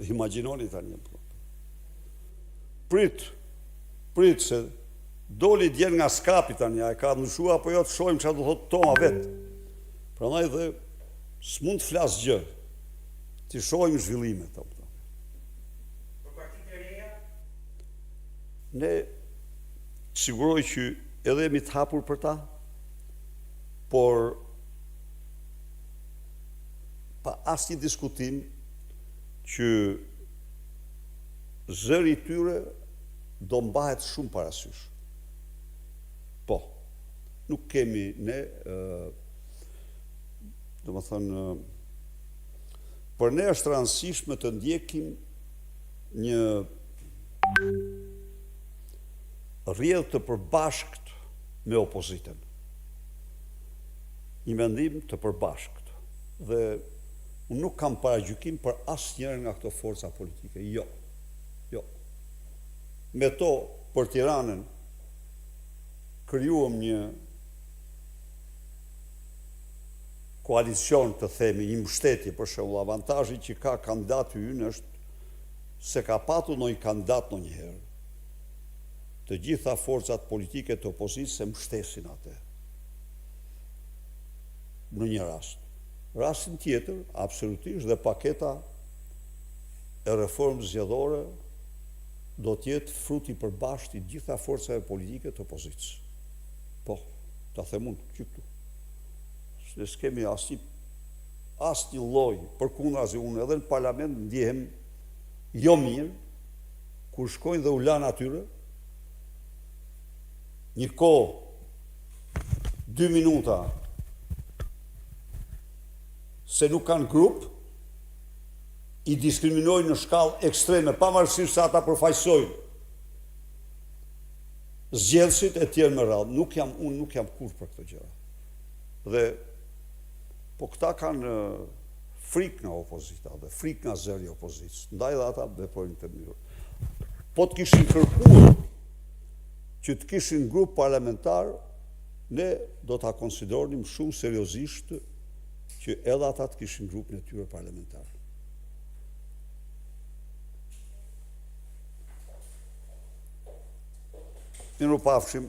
Imagjinoni tani. Prit se doli djen nga skapi tani, a e ka ndryshuar apo jo, të shohim çfarë do thotë Toma vet. Prandaj dhe s'mund të flas gjë. Ti shohim zhvillimet. Për partitë e reja? Ne siguroj që edhe jemi të hapur për ta, por pa asnjë diskutim që zëri i tyre do mbahet shumë parasysh. Po, nuk kemi ne, do më thënë, për ne është rëndësishme të ndjekim një rrjedhë të përbashkët me opozitën. Një mendim të përbashkët. Dhe unë nuk kam paragjykim për asnjërin nga këto forca politike. Jo. Me to, për Tiranën, krijuam një koalicion, të themi, një mbështetje, për shembull, avantazhi që ka kandidati ynë është se ka patur ndonjë kandidat ndonjëherë. Të gjitha forcat politike të opozitës se mbështesin atë. Në një rast. Rastin tjetër, absolutisht, dhe paketa e reformës zgjedhore do t'jetë fruti përbashkët i gjitha forcave politike të opozitës. Po, ta them unë që këtu. Ne s'kemi asnjë lloj, përkundrazi unë edhe në parlament ndjehem jo mirë kur shkojnë dhe u lanë atyre një kohë 2 minuta se nuk kanë grup, i diskriminojnë në shkallë ekstreme, pavarësisht se ata përfaqësojnë zgjedhësit e tjerë me radhë. Unë nuk jam kurrë për këtë gjëra. Dhe po këta kanë frikë nga opozita dhe frikë nga zëri i opozitës. Ndaj dhe ata veprojnë të mirë. Po të kishin kërkuar që të kishin grup parlamentar, ne do ta konsideronim shumë seriozisht që edhe ata të kishin grupin e tyre parlamentar. Miru pafshim.